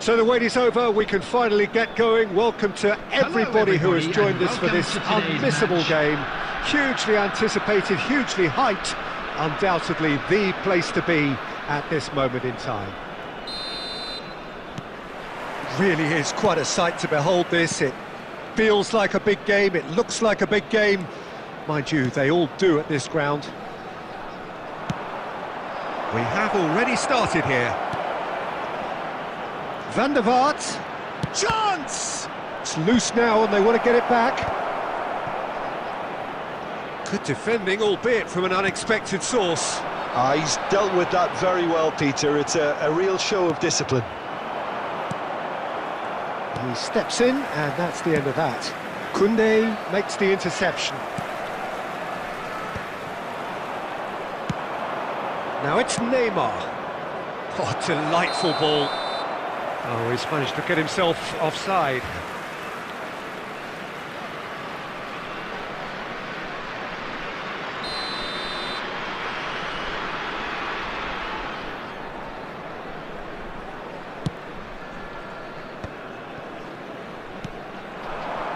So the wait is over, we can finally get going. Welcome to everybody who has joined us for this unmissable game. Hugely anticipated, hugely hyped, undoubtedly the place to be at this moment in time. Really is quite a sight to behold this. It feels like a big game, it looks like a big game. Mind you, they all do at this ground. We have already started here. Van der Vaart, chance! It's loose now and they want to get it back. Good defending, albeit from an unexpected source. He's dealt with that very well, Peter. It's a real show of discipline. He steps in and that's the end of that. Koundé makes the interception. Now it's Neymar. Oh, delightful ball. Oh, he's managed to get himself offside.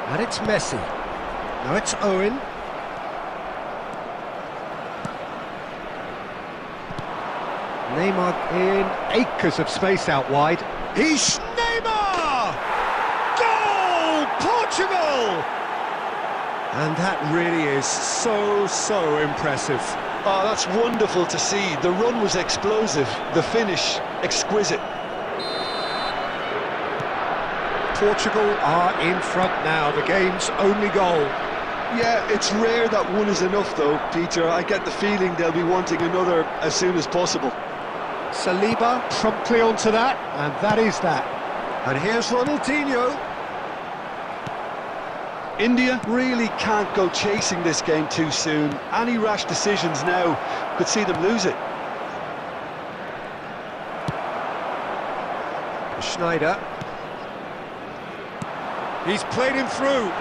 And it's Messi. Now it's Owen. Neymar in acres of space out wide. He's Neymar! Goal! Portugal! And that really is so impressive. Oh, that's wonderful to see. The run was explosive, the finish exquisite. Portugal are in front now, the game's only goal. Yeah, it's rare that one is enough though, Peter. I get the feeling they'll be wanting another as soon as possible. Saliba promptly onto that, and that is that. And here's Ronaldinho. India really can't go chasing this game too soon. Any rash decisions now could see them lose it. Schneider. He's played him through.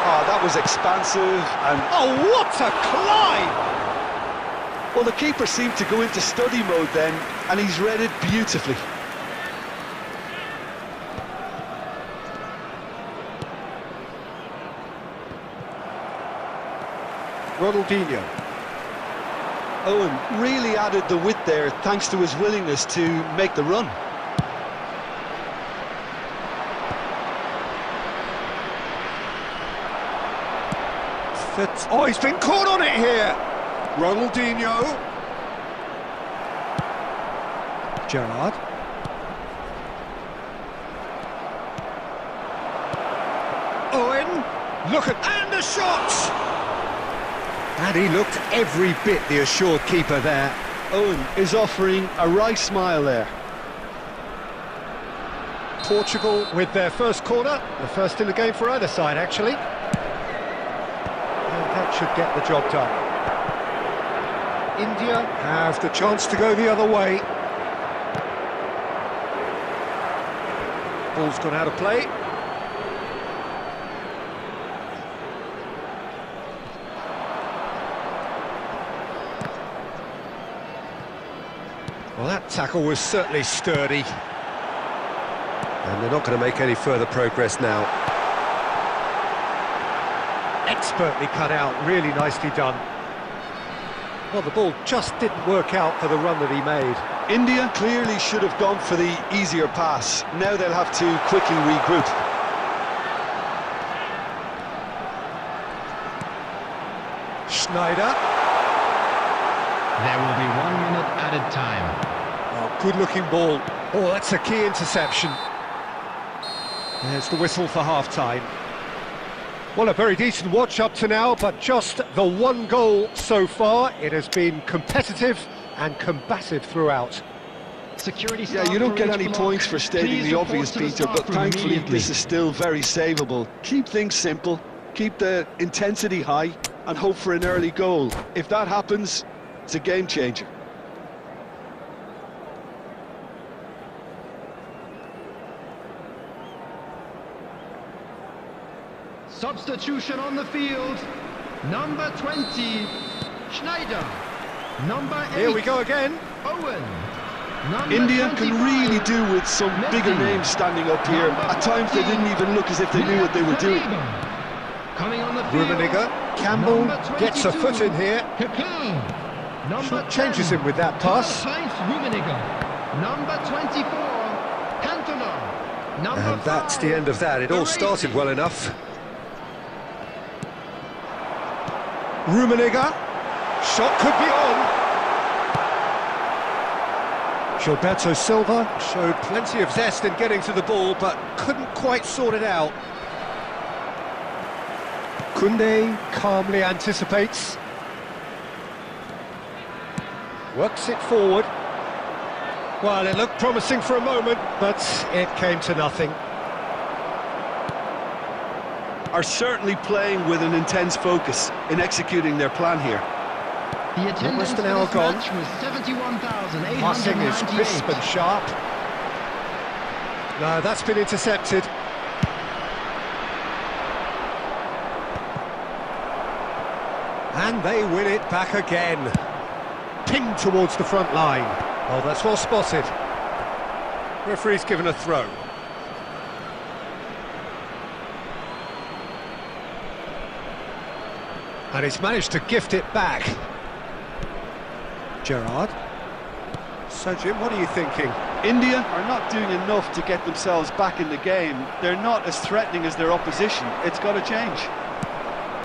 Oh, that was expansive and... Oh, what a climb! Well, the keeper seemed to go into study mode then, and he's read it beautifully. Ronaldinho. Owen really added the width there thanks to his willingness to make the run. Oh, he's been caught on it here. Ronaldinho. Gerrard. Owen. Look at... And the shot! And he looked every bit the assured keeper there. Owen is offering a right smile there. Portugal with their first corner. The first in the game for either side, actually. That should get the job done. India have the chance to go the other way. Ball's gone out of play. Well, that tackle was certainly sturdy. And they're not going to make any further progress now. Expertly cut out, really nicely done. Well, the ball just didn't work out for the run that he made. India clearly should have gone for the easier pass. Now they'll have to quickly regroup. Schneider. There will be 1 minute added time. Oh, good-looking ball. Oh, that's a key interception. There's the whistle for half-time. Well, a very decent watch up to now, but just the one goal so far. It has been competitive and combative throughout. Yeah, you don't get any points for stating the obvious, Peter, but thankfully this is still very savable. Keep things simple, keep the intensity high, and hope for an early goal. If that happens, it's a game changer. Substitution on the field. Number 20, Schneider. Number 8. Here we go again. Owen. India can really do with some bigger names standing up here. At times they didn't even look as if they knew what they were doing. Rummenigge, Campbell gets a foot in here. Changes him with that pass. Number 24, Cantona. And that's the end of that. It all started well enough. Rummenigge, shot could be on. Gilberto Silva showed plenty of zest in getting to the ball, but couldn't quite sort it out. Koundé calmly anticipates. Works it forward. Well, it looked promising for a moment, but it came to nothing. Are certainly playing with an intense focus in executing their plan here. The attendance Almost an for hour this gone. match was 71,898. Passing is crisp and sharp. No, that's been intercepted. And they win it back again. Pinged towards the front line. Oh, that's well spotted. Referee's given a throw. And he's managed to gift it back. Gerrard. So, Jim, what are you thinking? India are not doing enough to get themselves back in the game. They're not as threatening as their opposition. It's got to change.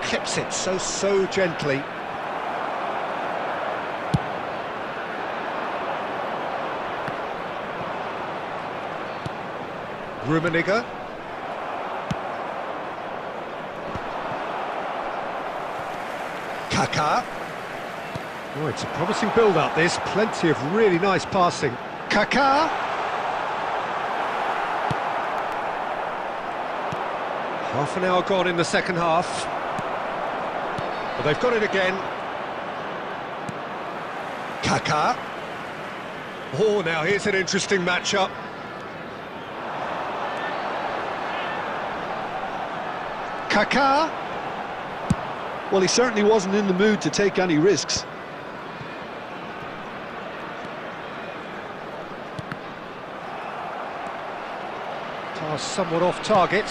Clips it so gently. Rummenigge. Kaká. Oh, it's a promising build-up, this. Plenty of really nice passing. Kaká. Half an hour gone in the second half. Well, they've got it again. Kaká. Oh, now here's an interesting matchup. Kaká. Well, he certainly wasn't in the mood to take any risks. Pass somewhat off target.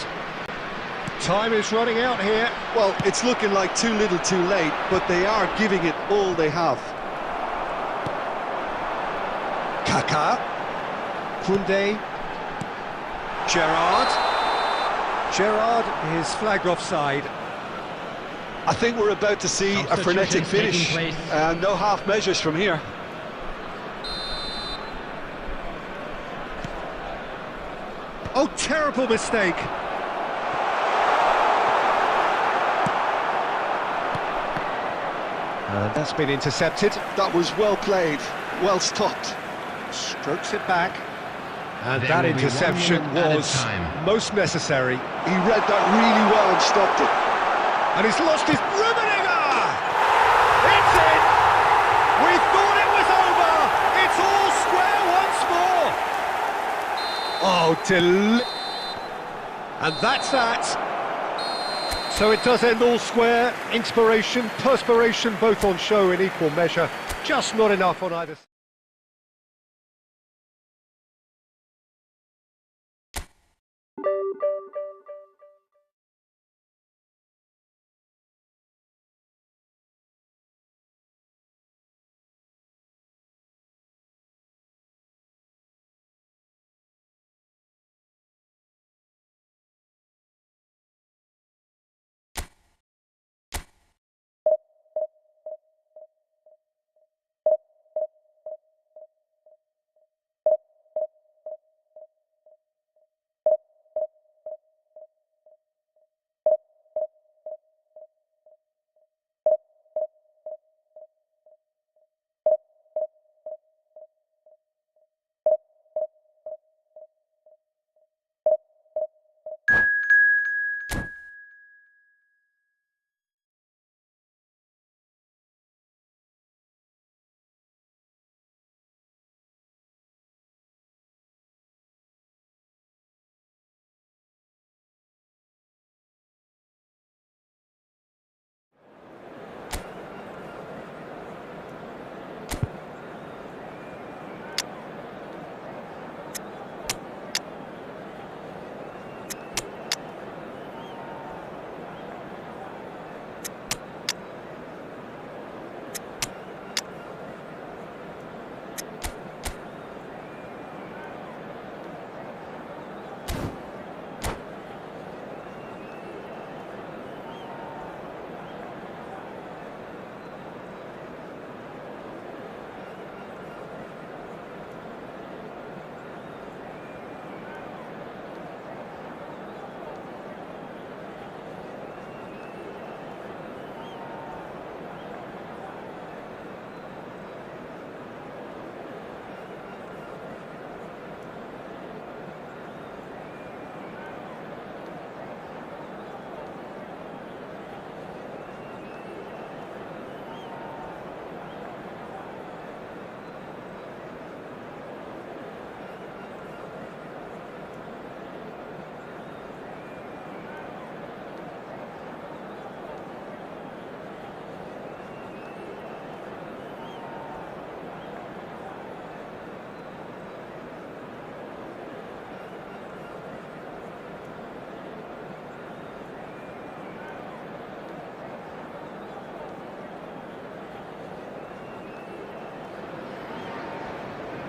Time is running out here. Well, it's looking like too little too late, but they are giving it all they have. Kaká. Koundé. Gerrard. Gerrard is flagged offside. I think we're about to see a frenetic finish. No half measures from here. Oh, terrible mistake. And that's been intercepted. That was well played, well stopped. Strokes it back. And There that will be 1 interception minute added was time. most necessary. He read that really well and stopped it. And he's lost his... Rummenigge! It's in! We thought it was over! It's all square once more! Oh, And that's that. So it does end all square. Inspiration, perspiration, both on show in equal measure. Just not enough on either side.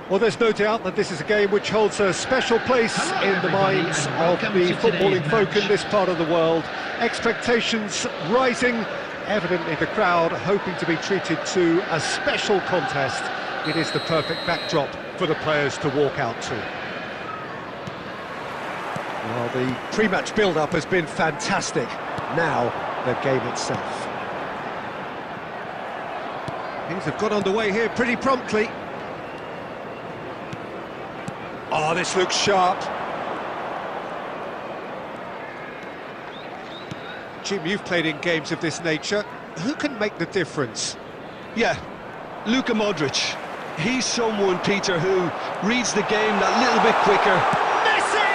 Well, there's no doubt that this is a game which holds a special place in the minds of the footballing folk in this part of the world. Expectations rising, evidently the crowd hoping to be treated to a special contest. It is the perfect backdrop for the players to walk out to. Well, the pre-match build-up has been fantastic. Now, the game itself. Things have got underway here pretty promptly. Oh, this looks sharp. Jim, you've played in games of this nature. Who can make the difference? Yeah, Luka Modric. He's someone, Peter, who reads the game that little bit quicker. Messi!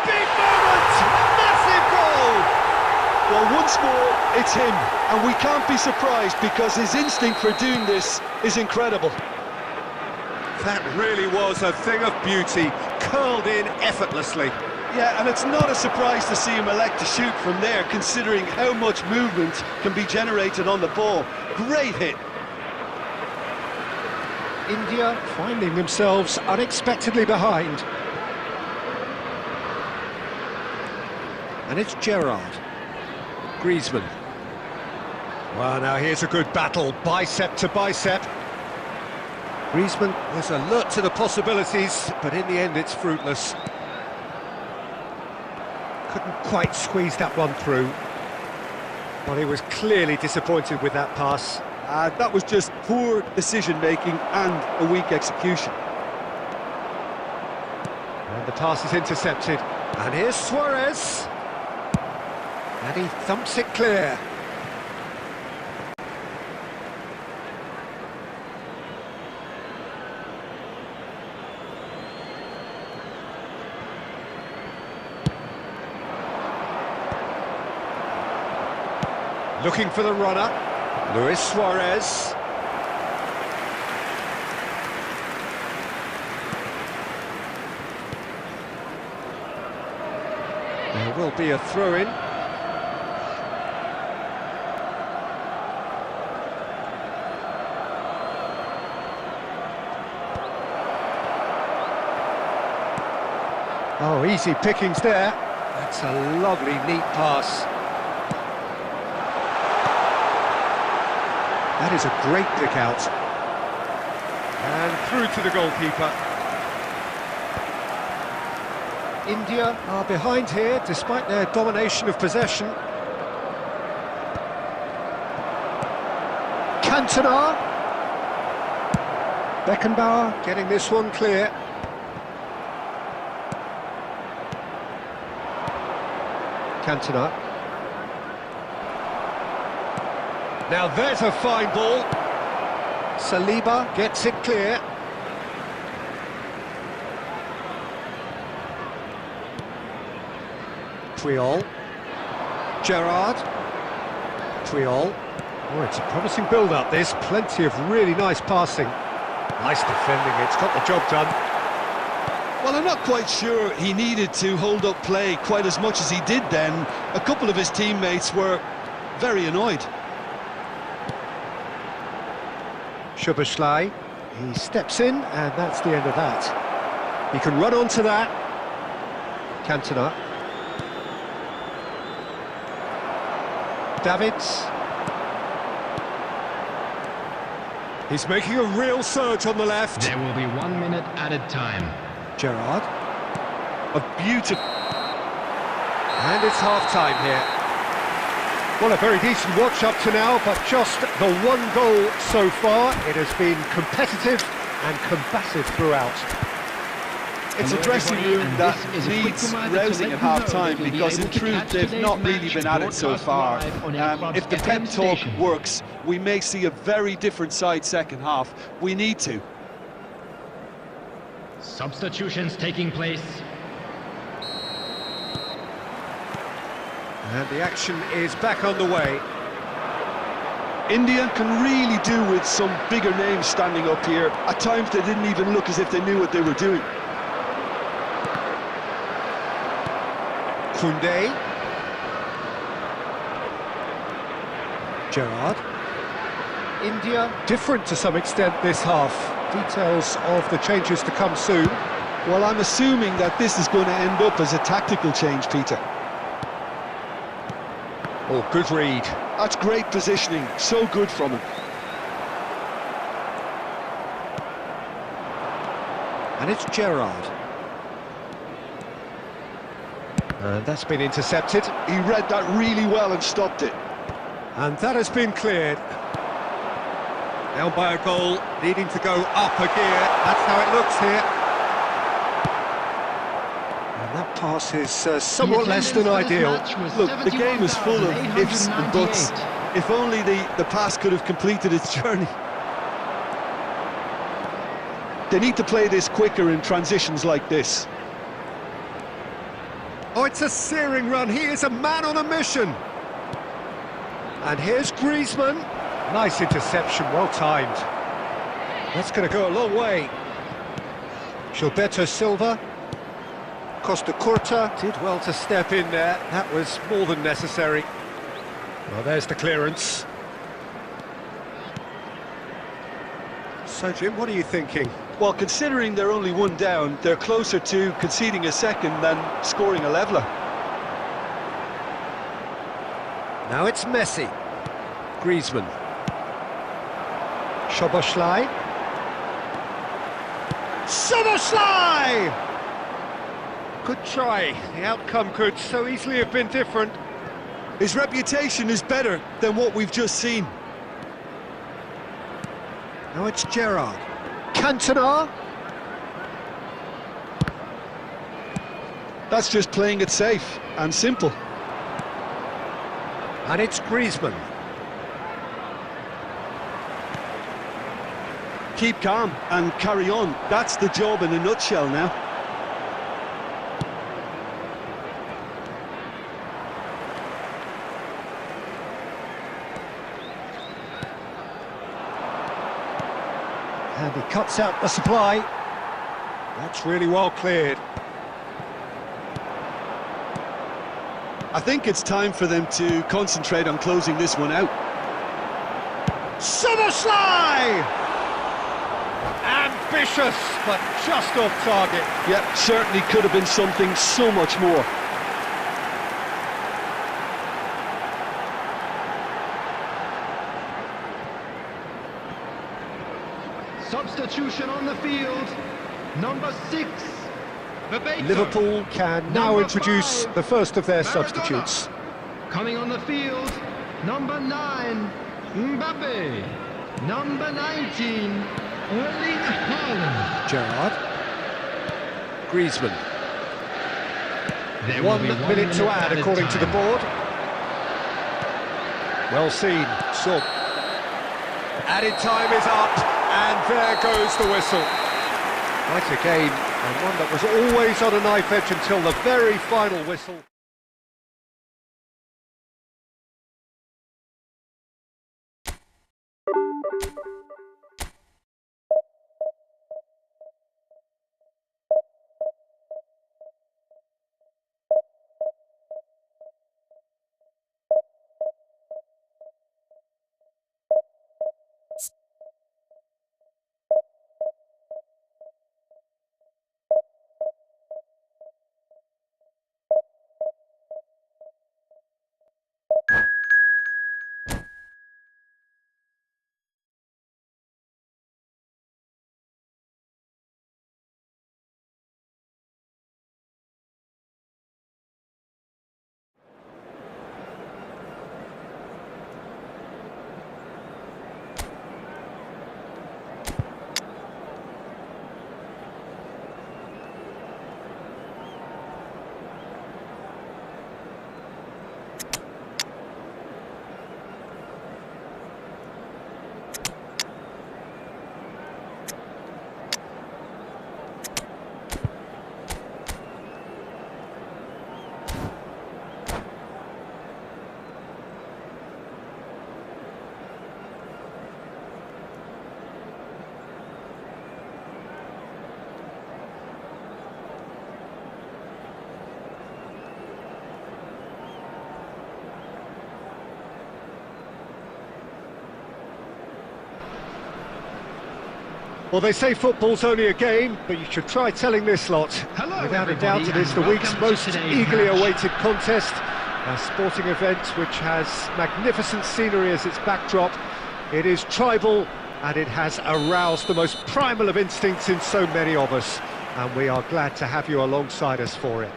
Big moment! Massive goal! Well, once more, it's him. And we can't be surprised because his instinct for doing this is incredible. That really was a thing of beauty, curled in effortlessly. Yeah, and it's not a surprise to see him elect to shoot from there, considering how much movement can be generated on the ball. Great hit. India finding themselves unexpectedly behind. And it's Gerrard. Griezmann. Well, now here's a good battle, bicep to bicep. Griezmann was alert to the possibilities, but in the end it's fruitless. Couldn't quite squeeze that one through. Well, he was clearly disappointed with that pass. That was just poor decision-making and a weak execution. And the pass is intercepted. And here's Suarez. And he thumps it clear. Looking for the runner, Luis Suarez. There will be a throw-in. Oh, easy pickings there. That's a lovely, neat pass. That is a great pick out. And through to the goalkeeper. India are behind here, despite their domination of possession. Cantona. Beckenbauer getting this one clear. Cantona. Now there's a fine ball. Saliba gets it clear. Puyol. Gerrard. Puyol. Oh, it's a promising build-up, this. Plenty of really nice passing. Nice defending, it's got the job done. Well, I'm not quite sure he needed to hold up play quite as much as he did then. A couple of his teammates were very annoyed. Szoboszlai, he steps in, and that's the end of that. He can run onto that. Cantona. Davids. He's making a real surge on the left. There will be 1 minute added time. Gerrard. A beautiful... And it's half-time here. Well, a very decent watch up to now, but just the one goal so far. It has been competitive and combative throughout. It's a dressing room that needs rousing at half-time because in truth they've not really been at it so far. If the pep talk works, we may see a very different side second half. We need to. Substitutions taking place. And the action is back underway. India can really do with some bigger names standing up here. At times they didn't even look as if they knew what they were doing. Koundé. Gerrard. India different to some extent this half. Details of the changes to come soon. Well, I'm assuming that this is going to end up as a tactical change, Peter. Oh, good read. That's great positioning, so good from him. And it's Gerrard. And that's been intercepted. He read that really well and stopped it. And that has been cleared. Down by a goal, needing to go up a gear. That's how it looks here. And that pass is somewhat less than ideal. Look, the game is full of ifs and buts. If only the pass could have completed its journey. They need to play this quicker in transitions like this. Oh, it's a searing run. He is a man on a mission. And here's Griezmann. Nice interception, well timed. That's going to go a long way. Gilberto Silva. Costa Curta did well to step in there. That was more than necessary. Well, there's the clearance. So, Jim, what are you thinking? Well, considering they're only one down, they're closer to conceding a second than scoring a leveller. Now it's Messi. Griezmann. Szoboszlai. Szoboszlai! Good try. The outcome could so easily have been different. His reputation is better than what we've just seen. Now it's Gerrard. Cantona. That's just playing it safe and simple. And it's Griezmann. Keep calm and carry on. That's the job in a nutshell now. And he cuts out the supply. That's really well cleared. I think it's time for them to concentrate on closing this one out. Szoboszlai! Ambitious, but just off target. Yep, certainly could have been something so much more. Substitution on the field. Number 6. Liverpool can now introduce the first of their substitutes. Coming on the field, number 9, Mbappe. Number 19, Erling Haaland. Gerrard. Griezmann. There will One be minute to add according to the board. Well seen, so. Added time is up, and there goes the whistle. Quite a game, and one that was always on a knife edge until the very final whistle. Well, they say football's only a game, but you should try telling this lot. Hello, Without a doubt, it is the everybody, week's and welcome most to today's eagerly match. awaited contest. A sporting event which has magnificent scenery as its backdrop. It is tribal, and it has aroused the most primal of instincts in so many of us. And we are glad to have you alongside us for it.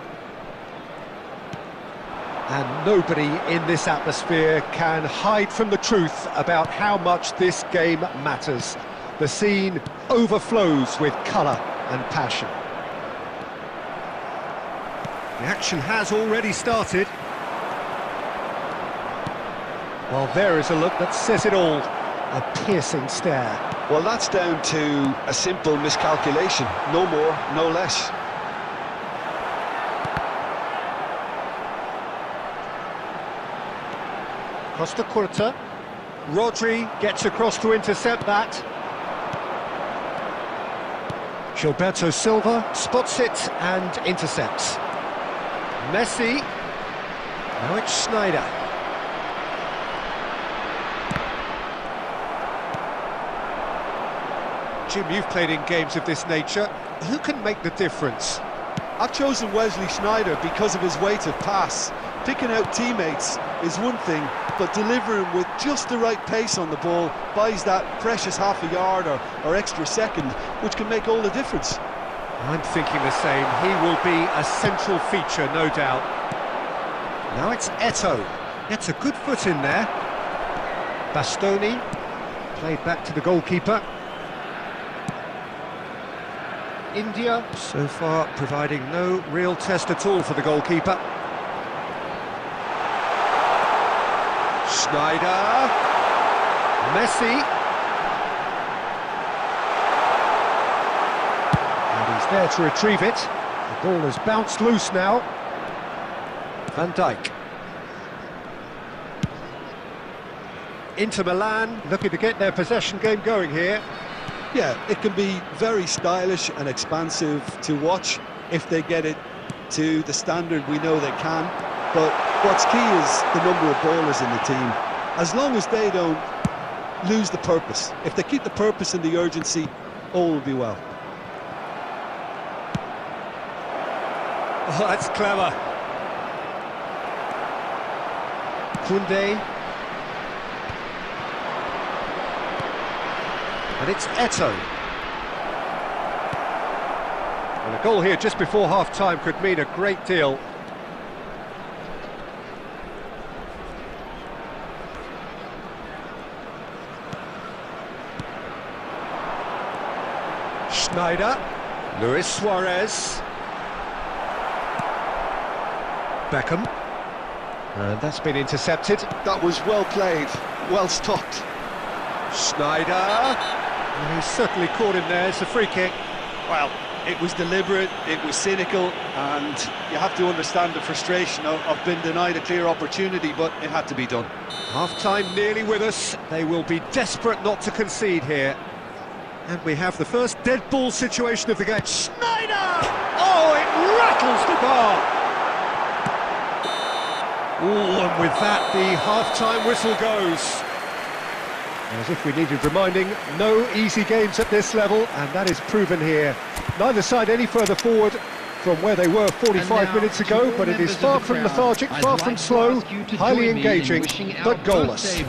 And nobody in this atmosphere can hide from the truth about how much this game matters. The scene overflows with colour and passion. The action has already started. Well, there is a look that says it all. A piercing stare. Well, that's down to a simple miscalculation. No more, no less. Costa Curta. Rodri gets across to intercept that. Gilberto Silva spots it and intercepts. Messi. Now it's Schneider. Jim, you've played in games of this nature. Who can make the difference? I've chosen Wesley Sneijder because of his weight of pass. Picking out teammates is one thing, but delivering with just the right pace on the ball buys that precious half a yard or extra second, which can make all the difference. I'm thinking the same. He will be a central feature, no doubt. Now it's Eto'o. Gets a good foot in there. Bastoni. Played back to the goalkeeper. India, so far, providing no real test at all for the goalkeeper. Schneider. Messi. And he's there to retrieve it. The ball has bounced loose now. Van Dijk. Inter Milan looking to get their possession game going here. Yeah, it can be very stylish and expansive to watch if they get it to the standard we know they can. But what's key is the number of ballers in the team. As long as they don't lose the purpose, if they keep the purpose and the urgency, all will be well. Oh, that's clever. Koundé. And it's Eto'o. And a goal here just before half-time could mean a great deal. Schneider. Luis Suarez. Beckham. And that's been intercepted. That was well played, well stopped. Schneider. And he's certainly caught him there. It's a free kick. Well, it was deliberate, it was cynical, and you have to understand the frustration of being denied a clear opportunity, but it had to be done. Half-time nearly with us. They will be desperate not to concede here. And we have the first dead ball situation of the game. Schneider! Oh, it rattles the bar! Oh, and with that, the half-time whistle goes. As if we needed reminding, no easy games at this level, and that is proven here. Neither side any further forward from where they were 45 minutes ago, but it is far from lethargic, far from slow, highly engaging, but goalless.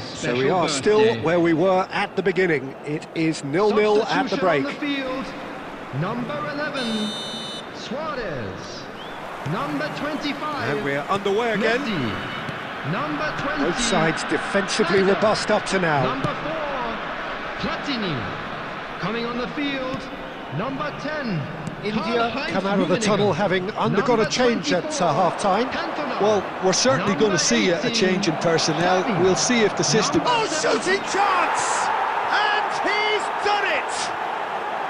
So we are still where we were at the beginning. It is 0-0 at the break. Number 11, Suarez. Number 25. And we're underway again. Messi. Number 20. Both sides defensively Schneider. robust up to now. Number 4, Platini. Coming on the field, number 10. India come out of the tunnel having undergone a change at half-time. Well, we're certainly going to see a change in personnel. We'll see if the system... Oh, shooting chance! And he's done it!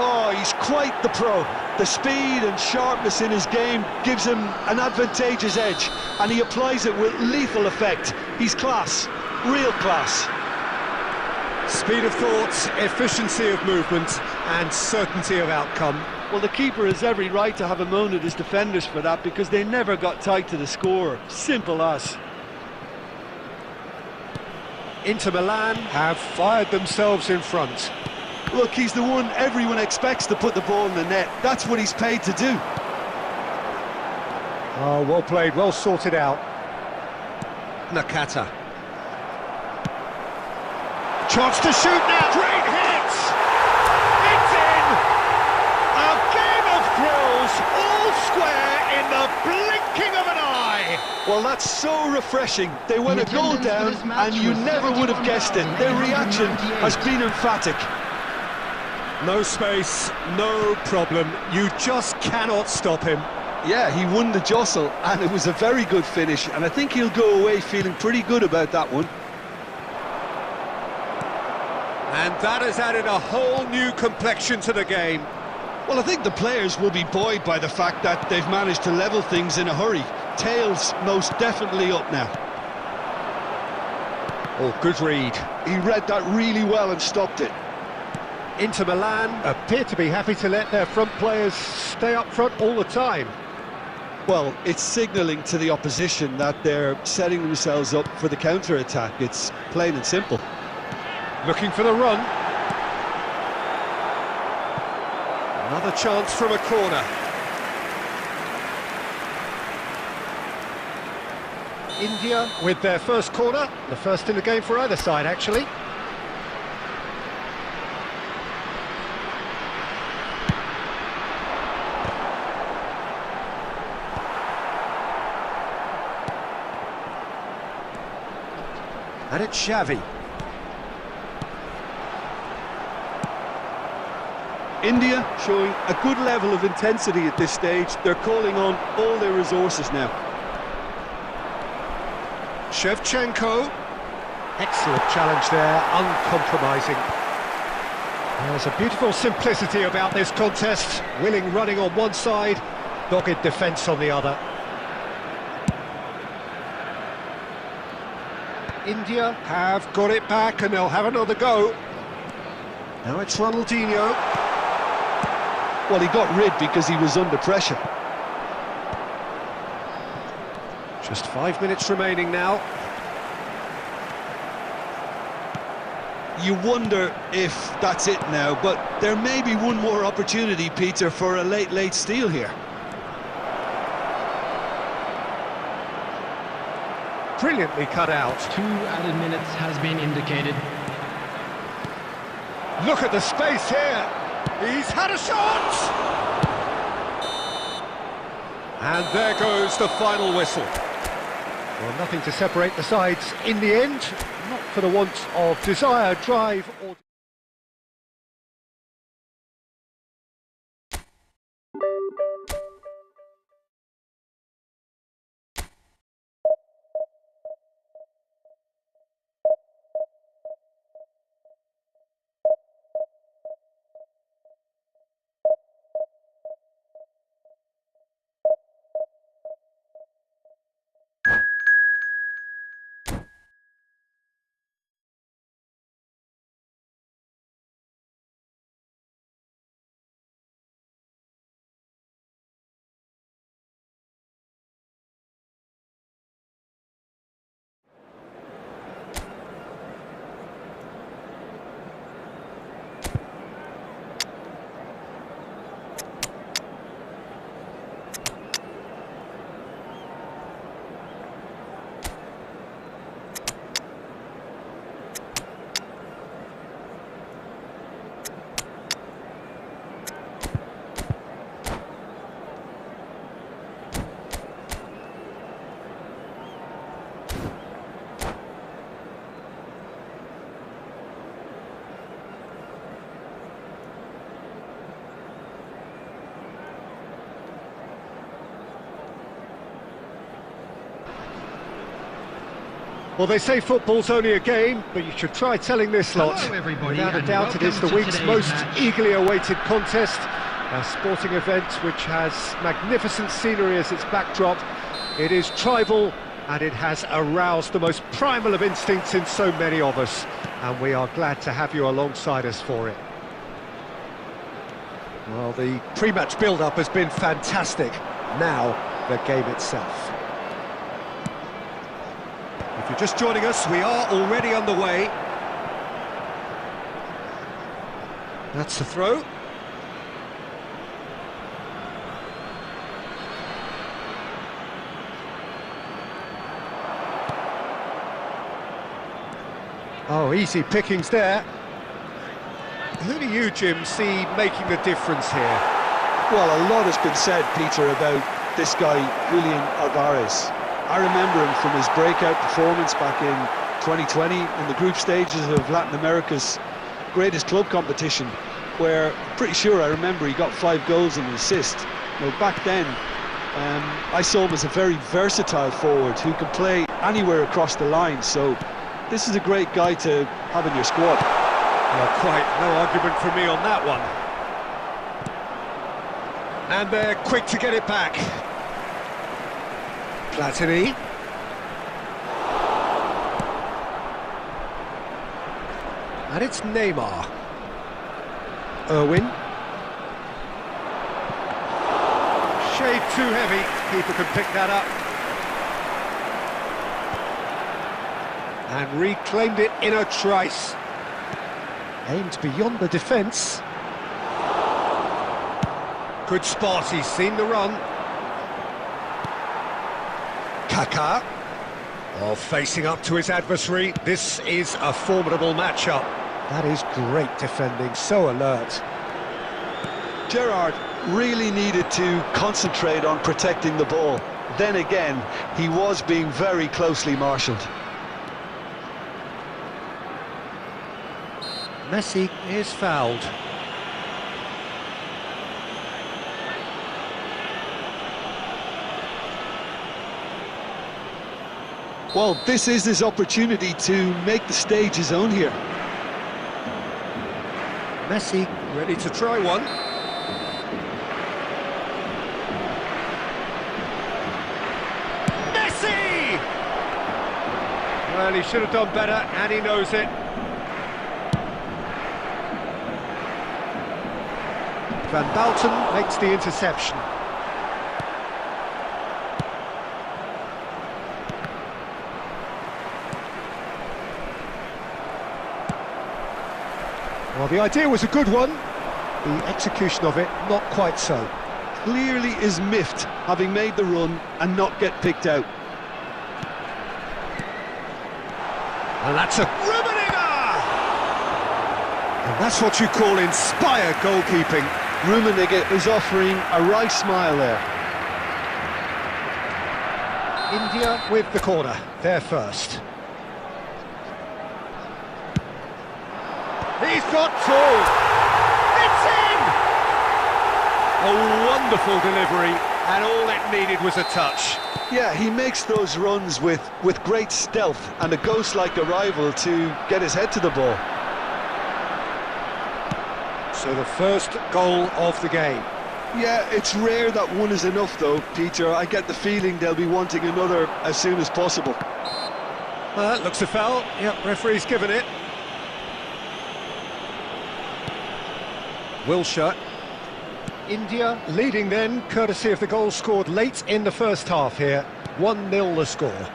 Oh, he's quite the pro. The speed and sharpness in his game gives him an advantageous edge, and he applies it with lethal effect. He's class, real class. Speed of thought, efficiency of movement, and certainty of outcome. Well, the keeper has every right to have a moan at his defenders for that, because they never got tight to the score. Simple as. Inter Milan have fired themselves in front. Look, he's the one everyone expects to put the ball in the net. That's what he's paid to do. Oh, well played, well sorted out. Nakata. Chance to shoot now. Great hit! It's in! A game of thrills, all square in the blinking of an eye. Well, that's so refreshing. They went a goal down and you never would have guessed it. Their reaction has been emphatic. No space, no problem. You just cannot stop him. Yeah, he won the jostle and it was a very good finish, and I think he'll go away feeling pretty good about that one. And that has added a whole new complexion to the game. Well, I think the players will be buoyed by the fact that they've managed to level things in a hurry. Tails most definitely up now. Oh, good read. He read that really well and stopped it. Inter Milan appear to be happy to let their front players stay up front all the time. Well, it's signalling to the opposition that they're setting themselves up for the counter-attack. It's plain and simple. Looking for the run. Another chance from a corner. India with their first corner, the first in the game for either side, actually. And it's Xavi. India showing a good level of intensity at this stage. They're calling on all their resources now. Shevchenko. Excellent challenge there, uncompromising. There's a beautiful simplicity about this contest. Willing running on one side, dogged defence on the other. India have got it back and they'll have another go. Now it's Ronaldinho. Well, he got rid because he was under pressure. Just 5 minutes remaining now. You wonder if that's it now, but there may be one more opportunity, Peter, for a late steal here. Brilliantly cut out. 2 added minutes has been indicated. Look at the space here. He's had a shot! And there goes the final whistle. Well, nothing to separate the sides in the end, not for the want of desire, drive or... Well, they say football's only a game, but you should try telling this lot. Hello, everybody, Without a and doubt, it is the welcome to week's today's most match. eagerly awaited contest. A sporting event which has magnificent scenery as its backdrop. It is tribal, and it has aroused the most primal of instincts in so many of us. And we are glad to have you alongside us for it. Well, the pre-match build-up has been fantastic. Now, the game itself. If you're just joining us, we are already underway. That's the throw. Oh, easy pickings there. Who do you, Jim, see making the difference here? Well, a lot has been said, Peter, about this guy, Julian Alvarez. I remember him from his breakout performance back in 2020 in the group stages of Latin America's greatest club competition, where I'm pretty sure I remember he got 5 goals and an assist. Back then, I saw him as a very versatile forward who could play anywhere across the line, so this is a great guy to have in your squad. Well, quite no argument from me on that one. And they're quick to get it back. Platini. And it's Neymar. Irwin. Shade too heavy. Keeper can pick that up. And reclaimed it in a trice. Aimed beyond the defence. Good spot, he's seen the run. Kaká. Oh, facing up to his adversary. This is a formidable matchup. That is great defending, so alert. Gerrard really needed to concentrate on protecting the ball. Then again, he was being very closely marshalled. Messi is fouled. Well, this is his opportunity to make the stage his own here. Messi ready to try one. Messi! Well, he should have done better, and he knows it. Van Balten makes the interception. Well, the idea was a good one. The execution of it, not quite so. Clearly is miffed, having made the run and not get picked out. And that's a Rummenigge! And that's what you call inspired goalkeeping. Rummenigge is offering a wry smile there. India with the corner, they're first. He's got two! It's in! A wonderful delivery, and all it needed was a touch. Yeah, he makes those runs with great stealth and a ghost-like arrival to get his head to the ball. So the first goal of the game. Yeah, it's rare that one is enough though, Peter. I get the feeling they'll be wanting another as soon as possible. Well, that looks a foul. Yep, referee's given it. Wilshere. India leading then, courtesy of the goal scored late in the first half here. 1-0 the score.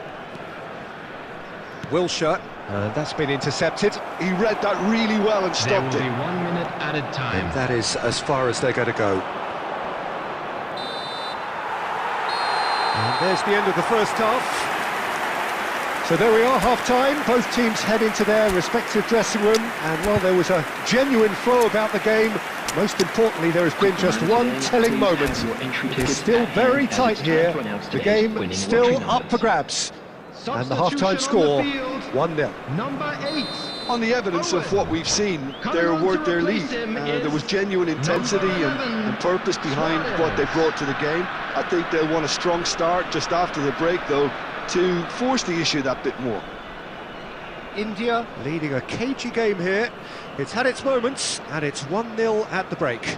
Wilshere, that's been intercepted. He read that really well and stopped it. There will be 1 minute added time. And that is as far as they're going to go. And there's the end of the first half. So there we are, half-time. Both teams head into their respective dressing room. And, well, there was a genuine flow about the game. Most importantly, there has been just one telling moment. It's still very tight here. The game still up for grabs. And the half-time score, 1-0. Number 8. On the evidence of what we've seen, they're worth their lead. There was genuine intensity and purpose behind what they brought to the game. I think they'll want a strong start just after the break, though, to force the issue that bit more. India leading a cagey game here. It's had its moments, and it's 1-0 at the break.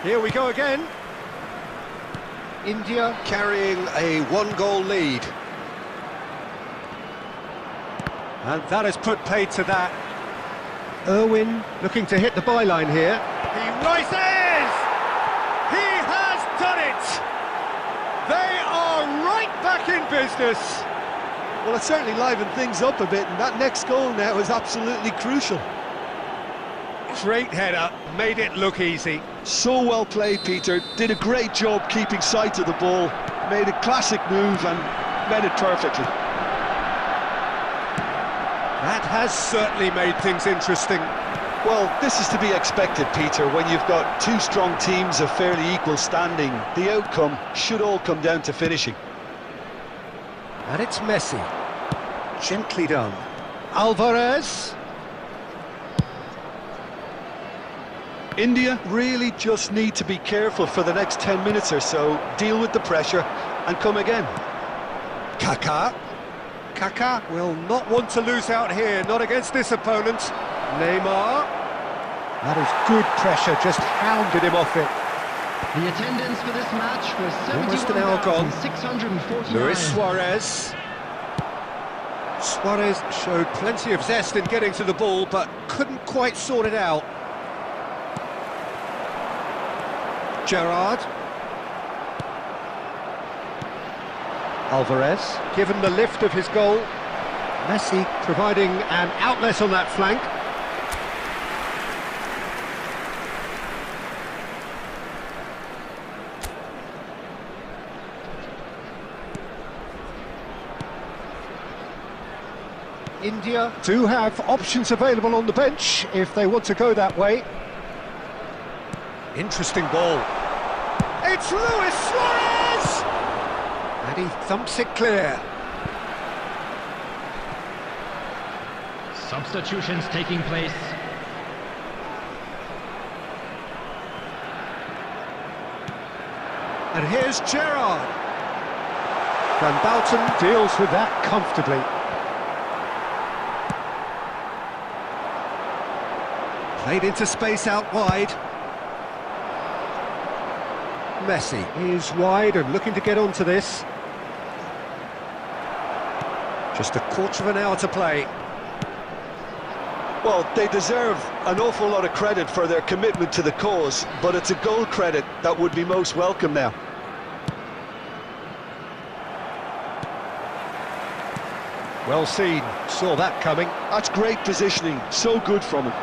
Here we go again. India carrying a one-goal lead. And that has put paid to that. Irwin looking to hit the byline here. He rises! He has done it! They are right back in business. Well, it certainly livened things up a bit, and that next goal now is absolutely crucial. Great header, made it look easy. So well played, Peter. Did a great job keeping sight of the ball. Made a classic move and read it perfectly. That has certainly made things interesting. Well, this is to be expected, Peter. When you've got two strong teams of fairly equal standing, the outcome should all come down to finishing. And it's Messi. Gently done. Alvarez. India really just need to be careful for the next 10 minutes or so, deal with the pressure and come again. Kaká. Kaká will not want to lose out here, not against this opponent. Neymar. That is good pressure, just hounded him off it. The attendance for this match was Almost an hour gone. 71,649. Luis Suarez. Suarez showed plenty of zest in getting to the ball, but couldn't quite sort it out. Gerrard. Alvarez, given the lift of his goal. Messi providing an outlet on that flank. India do have options available on the bench if they want to go that way. Interesting ball. It's Luis Suarez! And he thumps it clear. Substitutions taking place. And here's Gerrard. Van Bouten deals with that comfortably. Played into space out wide. Messi is wide and looking to get onto this. Just a quarter of an hour to play. Well, they deserve an awful lot of credit for their commitment to the cause, but it's a goal credit that would be most welcome now. Well seen, saw that coming. That's great positioning, so good from him.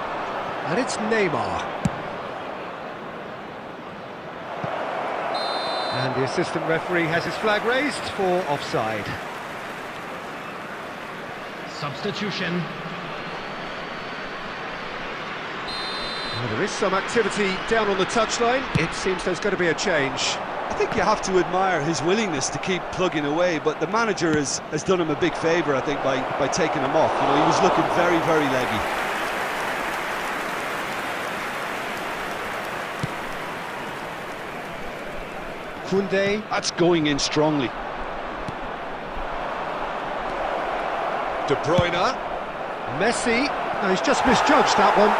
And it's Neymar. And the assistant referee has his flag raised for offside. Substitution. Well, there is some activity down on the touchline. It seems there's going to be a change. I think you have to admire his willingness to keep plugging away, but the manager has done him a big favour, I think, by taking him off. You know, he was looking very, very leggy. Koundé. That's going in strongly. De Bruyne. Messi. No, he's just misjudged that one.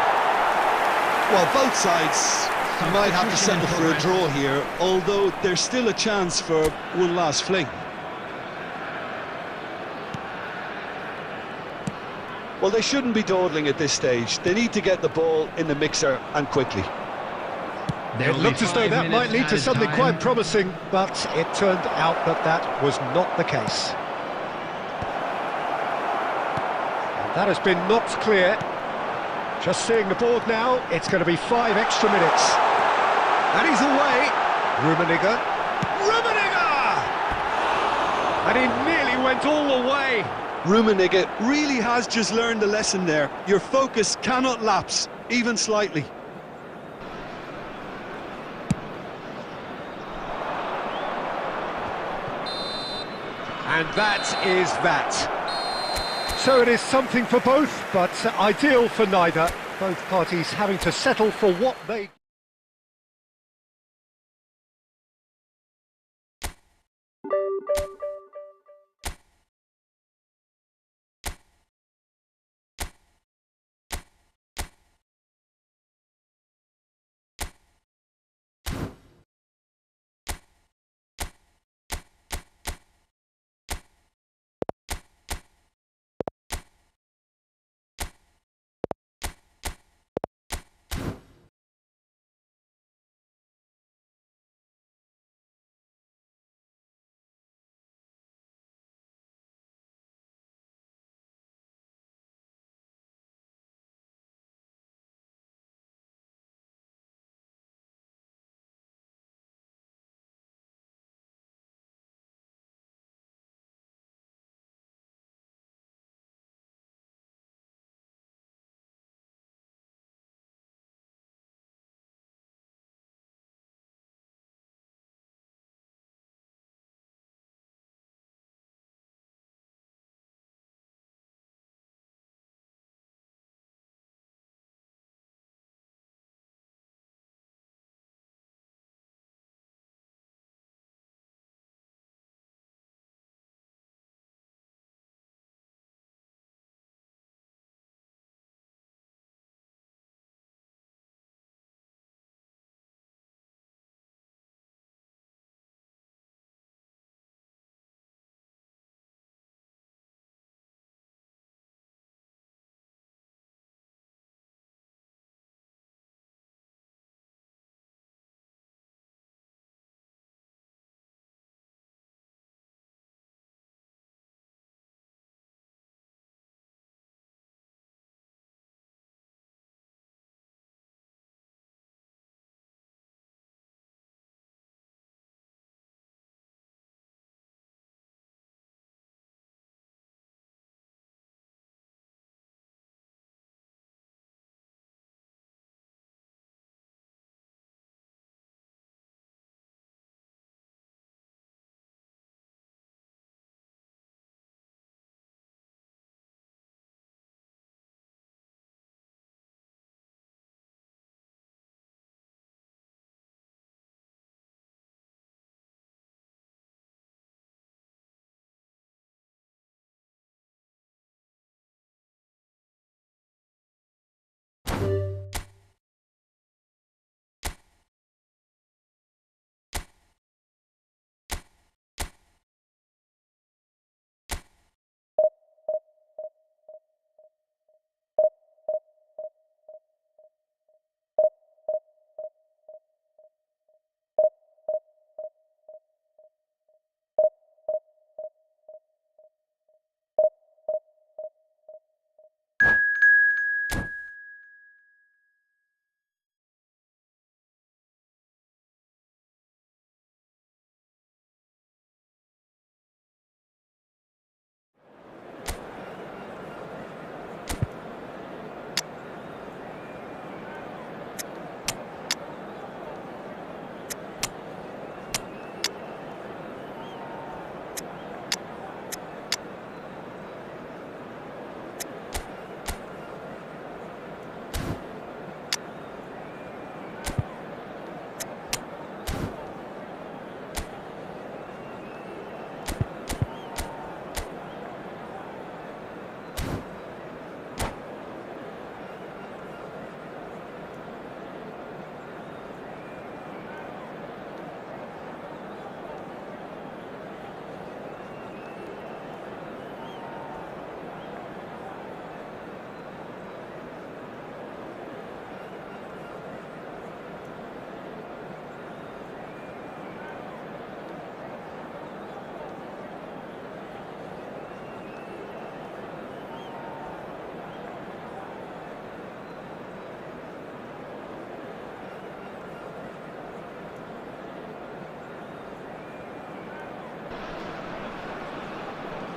Well, both sides might have to settle for a draw here, although there's still a chance for one last fling. Well, they shouldn't be dawdling at this stage. They need to get the ball in the mixer and quickly. It looked as though that might lead to something quite promising, but it turned out that that was not the case. And that has been knocked clear. Just seeing the board now, it's going to be 5 extra minutes. And he's away. Rummenigge. Rummenigge! And he nearly went all the way. Rummenigge really has just learned a lesson there. Your focus cannot lapse, even slightly. And that is that. So it is something for both, but ideal for neither. Both parties having to settle for what they...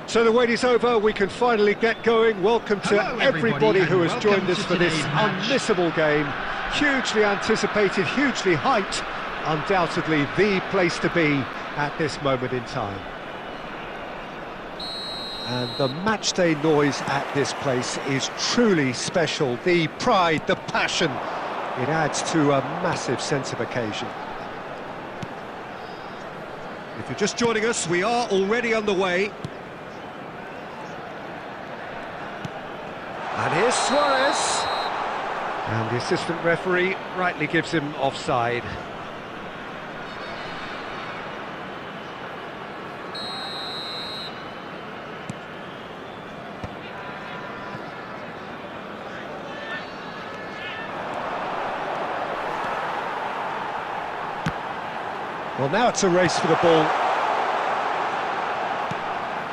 So the wait is over, we can finally get going. Welcome to Hello, everybody who has welcome joined us to for this today's match. unmissable game. Hugely anticipated, hugely hyped. Undoubtedly the place to be at this moment in time. And the matchday noise at this place is truly special. The pride, the passion, it adds to a massive sense of occasion. If you're just joining us, we are already underway. And here's Suarez. And the assistant referee rightly gives him offside. Well, now it's a race for the ball.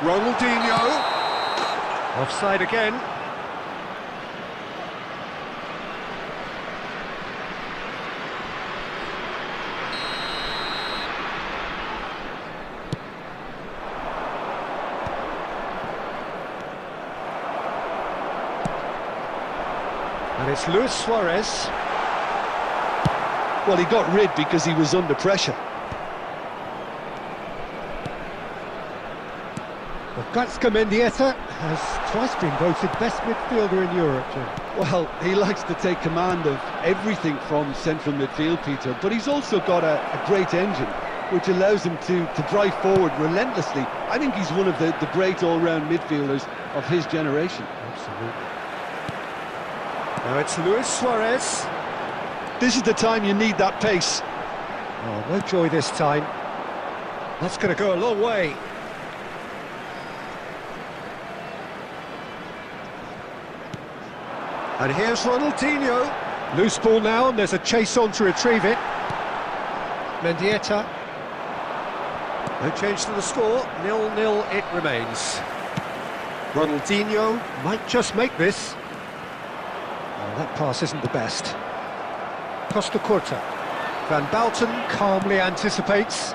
Ronaldinho. Offside again. And it's Luis Suarez. Well, he got rid because he was under pressure. Well, Gatska Mendieta has twice been voted best midfielder in Europe, Jim. Well, he likes to take command of everything from central midfield, Peter, but he's also got a great engine, which allows him to drive forward relentlessly. I think he's one of the great all-round midfielders of his generation. Absolutely. Now it's Luis Suarez. This is the time you need that pace. Oh, no joy this time. That's going to go a long way. And here's Ronaldinho. Loose ball now, and there's a chase on to retrieve it. Mendieta. No change to the score, 0-0 it remains. Ronaldinho might just make this. Oh, that pass isn't the best. Costa Curta. Van Bouten calmly anticipates.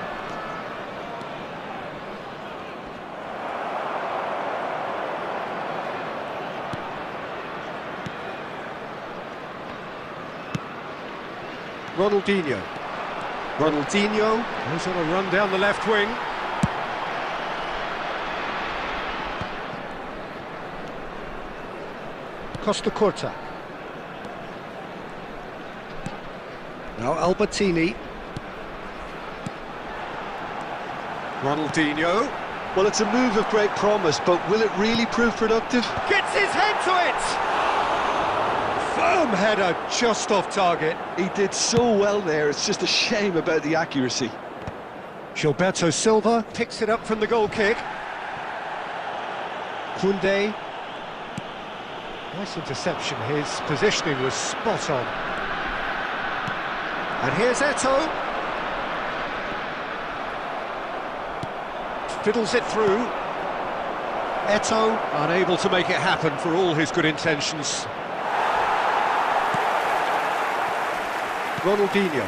Ronaldinho. Ronaldinho goes on a run down the left wing. Costa Curta. Now Albertini. Ronaldinho. Well, it's a move of great promise, but will it really prove productive? Gets his head to it! Firm header just off target. He did so well there, it's just a shame about the accuracy. Gilberto Silva picks it up from the goal kick. Koundé. Nice interception, his positioning was spot on. And here's Eto'o. Fiddles it through. Eto'o unable to make it happen for all his good intentions. Ronaldinho.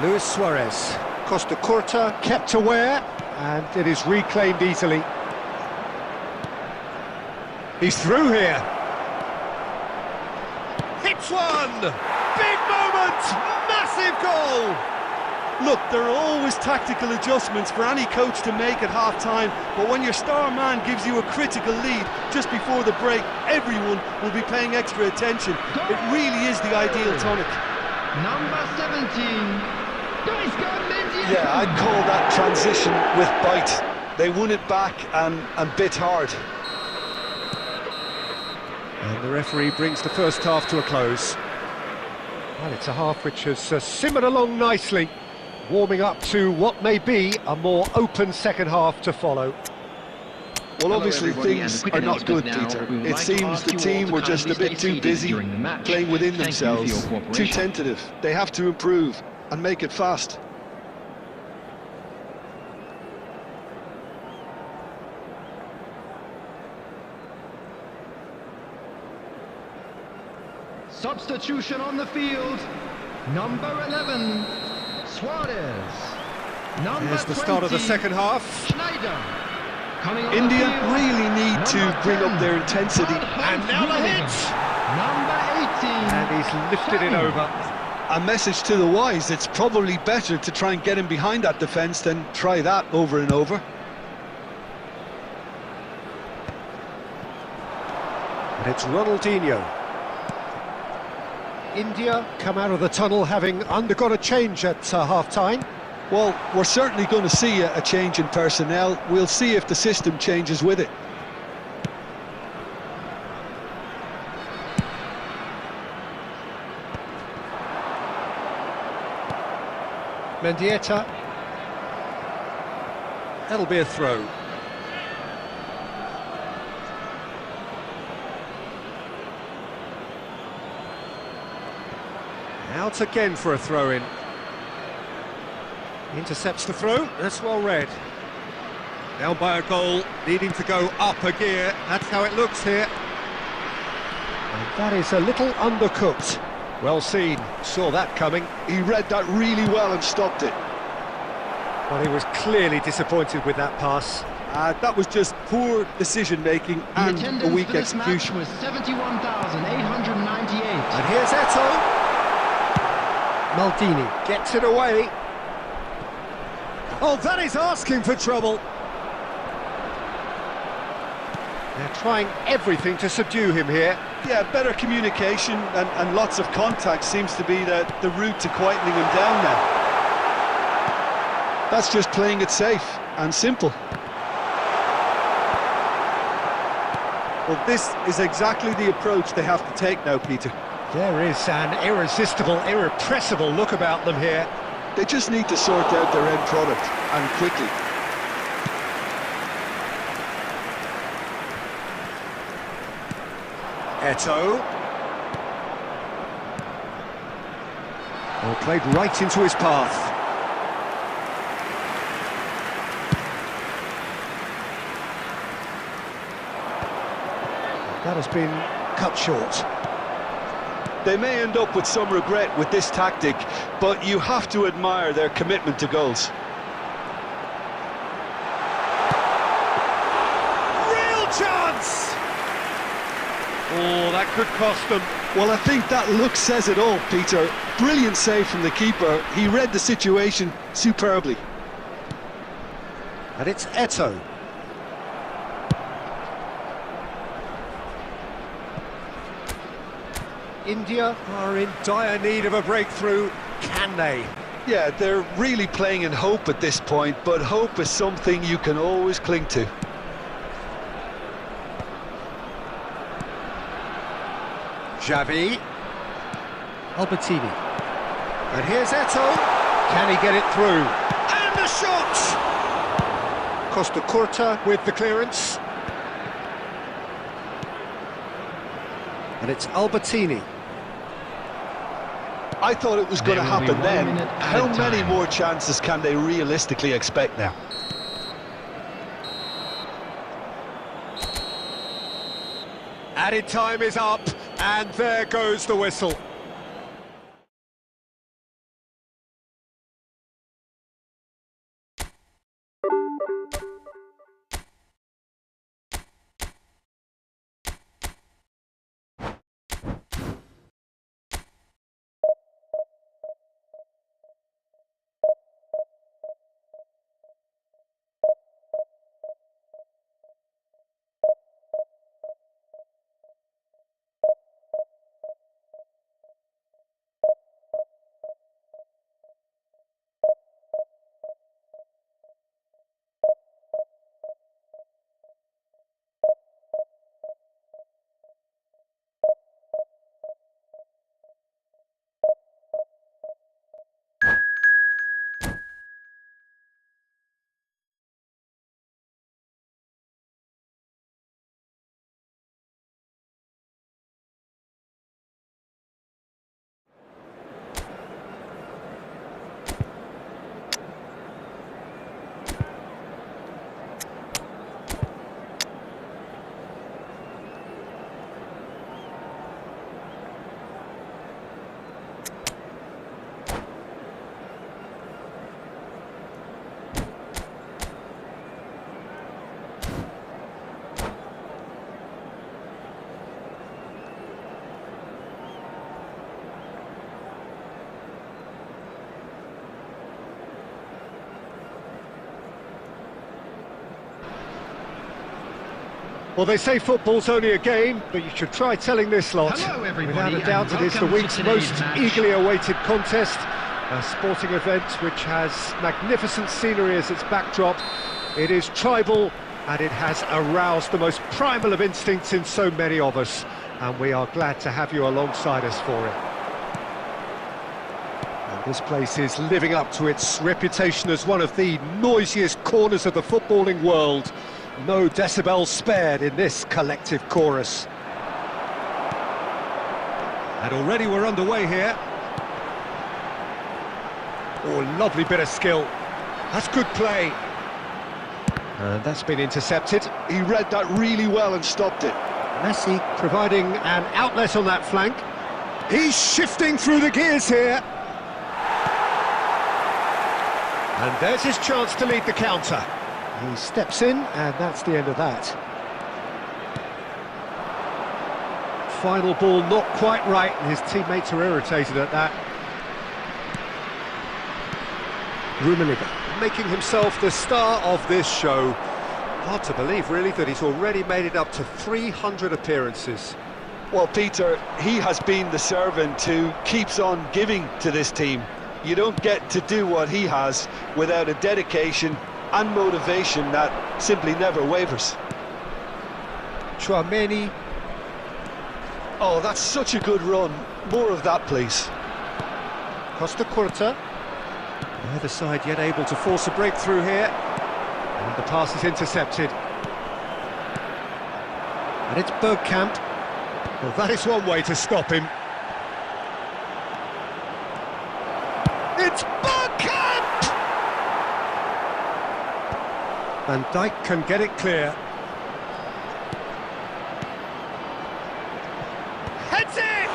Luis Suarez. Costa Curta kept aware, and it is reclaimed easily. He's through here. Hits one! Big moment! Massive goal! Look, there are always tactical adjustments for any coach to make at half-time, but when your star man gives you a critical lead just before the break, everyone will be paying extra attention. It really is the ideal tonic. Number 17. Yeah, I'd call that transition with bite. They won it back and bit hard. And the referee brings the first half to a close. Well, it's a half which has simmered along nicely, warming up to what may be a more open second half to follow. Well, obviously things are not good, Peter. It seems the team were just a bit too busy playing within themselves, too tentative. They have to improve and make it fast. Substitution on the field. Number 11, Suarez. Number Here's the start of the 20, second half. Schneider. Coming on India the field, really need to number bring 10. up their intensity. And now the hit! Number 18. And he's lifted it Shami. over. A message to the wise, it's probably better to try and get him behind that defence than try that over and over. And it's Ronaldinho. India come out of the tunnel having undergone a change at half-time. Well, we're certainly going to see a change in personnel. We'll see if the system changes with it. Mendieta. That'll be a throw. Out again for a throw-in. Intercepts the throw, that's well read. Down by a goal, needing to go up a gear, that's how it looks here. And that is a little undercooked. Well seen, saw that coming. He read that really well and stopped it. But he was clearly disappointed with that pass. That was just poor decision-making The and a attendance weak for this match execution. was 71,898. And here's Eto. Maldini gets it away. Oh, that is asking for trouble. They're trying everything to subdue him here. Yeah, better communication and lots of contact seems to be the route to quietening him down now. That's just playing it safe and simple. Well, this is exactly the approach they have to take now, Peter. There is an irresistible, irrepressible look about them here. They just need to sort out their end product, and quickly. Eto. Well, played right into his path. That has been cut short. They may end up with some regret with this tactic, but you have to admire their commitment to goals. Real chance! Oh, that could cost them. Well, I think that look says it all, Peter. Brilliant save from the keeper. He read the situation superbly. And it's Eto. India are in dire need of a breakthrough. Can they? Yeah, they're really playing in hope at this point, but hope is something you can always cling to. Xavi. Albertini. And here's Eto. Can he get it through? And a shot! Costa Curta with the clearance. And it's Albertini. I thought it was going to There will be happen 1 then. minute at How a many time. more chances can they realistically expect now? Added time is up, and there goes the whistle. Well, they say football's only a game, but you should try telling this lot. Hello, everybody, Without a doubt, it is the welcome to week's today's most match. eagerly awaited contest. A sporting event which has magnificent scenery as its backdrop. It is tribal, and it has aroused the most primal of instincts in so many of us. And we are glad to have you alongside us for it. And this place is living up to its reputation as one of the noisiest corners of the footballing world. No decibels spared in this collective chorus. And already we're underway here. Oh, lovely bit of skill. That's good play. And that's been intercepted. He read that really well and stopped it. Messi providing an outlet on that flank. He's shifting through the gears here. And there's his chance to lead the counter. He steps in, and that's the end of that. Final ball not quite right, and his teammates are irritated at that. Rummenigge making himself the star of this show. Hard to believe, really, that he's already made it up to 300 appearances. Well, Peter, he has been the servant who keeps on giving to this team. You don't get to do what he has without a dedication and motivation that simply never wavers. Tchouaméni. Oh, that's such a good run. More of that, please. Costa Curta. Neither side yet able to force a breakthrough here. And the pass is intercepted. And it's Bergkamp. Well, that is one way to stop him. It's Bergkamp! Van Dijk can get it clear. Heads it!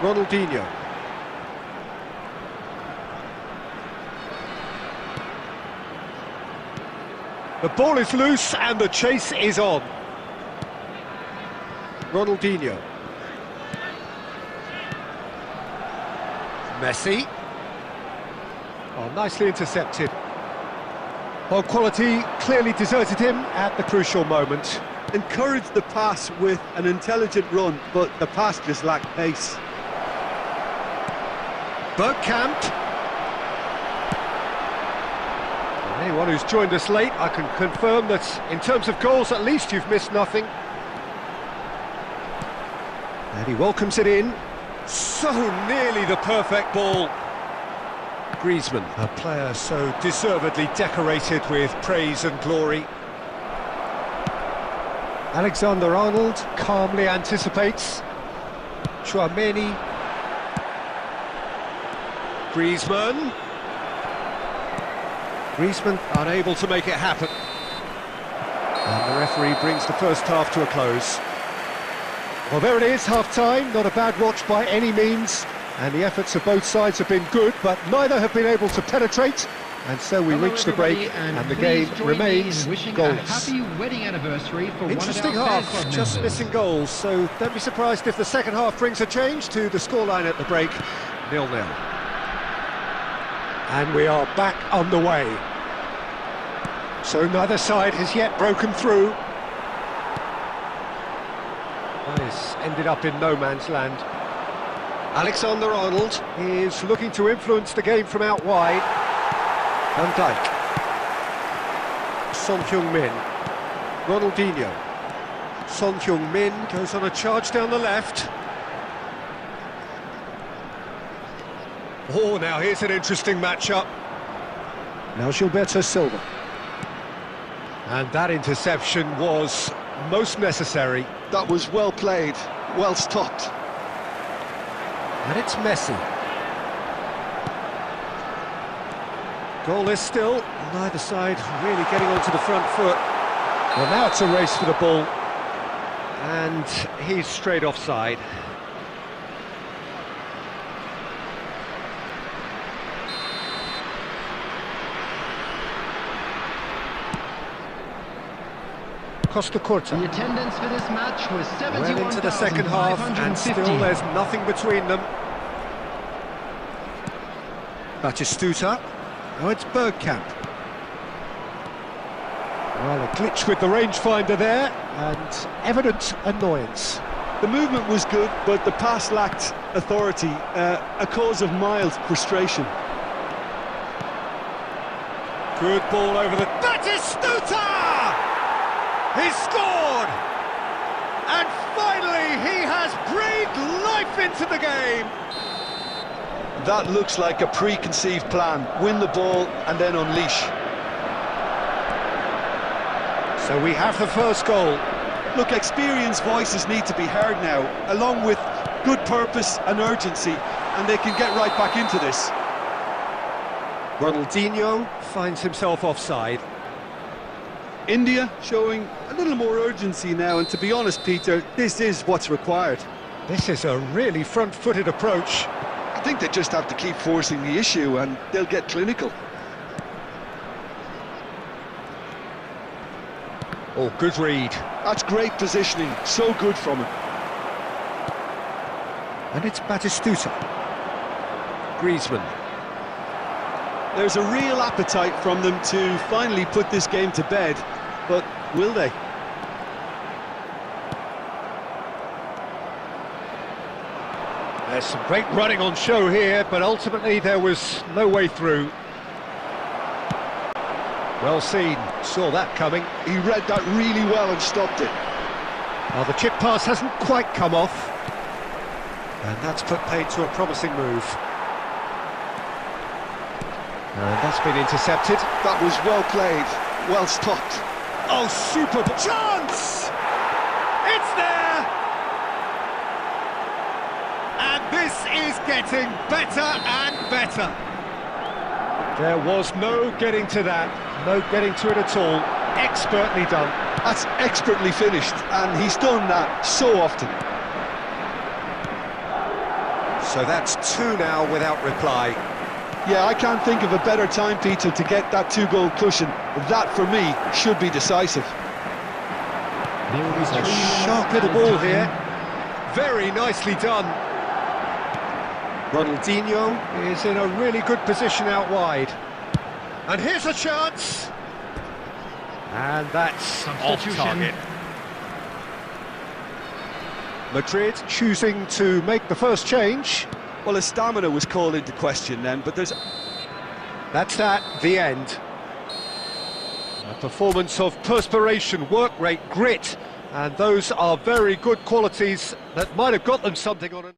Ronaldinho. The ball is loose and the chase is on. Ronaldinho. Messi. Oh, nicely intercepted. Well, quality clearly deserted him at the crucial moment. Encouraged the pass with an intelligent run, but the pass just lacked pace. Bergkamp. Anyone who's joined us late, I can confirm that in terms of goals, at least you've missed nothing. And he welcomes it in. So nearly the perfect ball. Griezmann, a player so deservedly decorated with praise and glory. Alexander-Arnold calmly anticipates. Tchouaméni. Griezmann. Griezmann unable to make it happen. And the referee brings the first half to a close. Well, there it is, half-time. Not a bad watch by any means. And the efforts of both sides have been good, but neither have been able to penetrate. And so we reach the break, and the game remains goalless. Happy wedding anniversary for Interesting one of our half, just missing goals. So don't be surprised if the second half brings a change to the scoreline at the break, 0-0. And we are back underway. So neither side has yet broken through. This ended up in no man's land. Alexander-Arnold is looking to influence the game from out wide. Van Dijk. Son Heung-min. Ronaldinho. Son Heung-min goes on a charge down the left. Oh, now here's an interesting matchup. Now Gilberto Silva. And that interception was most necessary. That was well played, well stopped. And it's Messi. Goalless still, neither side really getting onto the front foot. Well, now it's a race for the ball. And he's straight offside. Costa Curta. The attendance for this match was 71,550. Well into the second half, and still there's nothing between them. Batistuta. Oh, it's Bergkamp. Well, a glitch with the rangefinder there, and evident annoyance. The movement was good, but the pass lacked authority, a cause of mild frustration. Good ball over the... Batistuta! He scored! And finally, he has breathed life into the game! That looks like a preconceived plan. Win the ball and then unleash. So we have the first goal. Look, experienced voices need to be heard now, along with good purpose and urgency, and they can get right back into this. Ronaldinho finds himself offside. India showing a little more urgency now, and to be honest, Peter, this is what's required. This is a really front-footed approach. I think they just have to keep forcing the issue and they'll get clinical. Oh, good read. That's great positioning, so good from him. And it's Batistuta. Griezmann. There's a real appetite from them to finally put this game to bed, but will they? There's some great running on show here, but ultimately there was no way through. Well seen, saw that coming. He read that really well and stopped it. Well, the chip pass hasn't quite come off, and that's put paid to a promising move. And that's been intercepted. That was well played, well stopped. Oh, superb chance! It's there! And this is getting better and better. There was no getting to that, no getting to it at all. Expertly done. That's expertly finished, and he's done that so often. So that's two now without reply. Yeah, I can't think of a better time, Peter, to get that two-goal cushion. That, for me, should be decisive. He's a sharp little ball here. Very nicely done. Ronaldinho is in a really good position out wide. And here's a chance. And that's off target. Madrid choosing to make the first change. Well, his stamina was called into question then, but there's... That's the end. A performance of perspiration, work rate, grit, and those are very good qualities that might have got them something on it.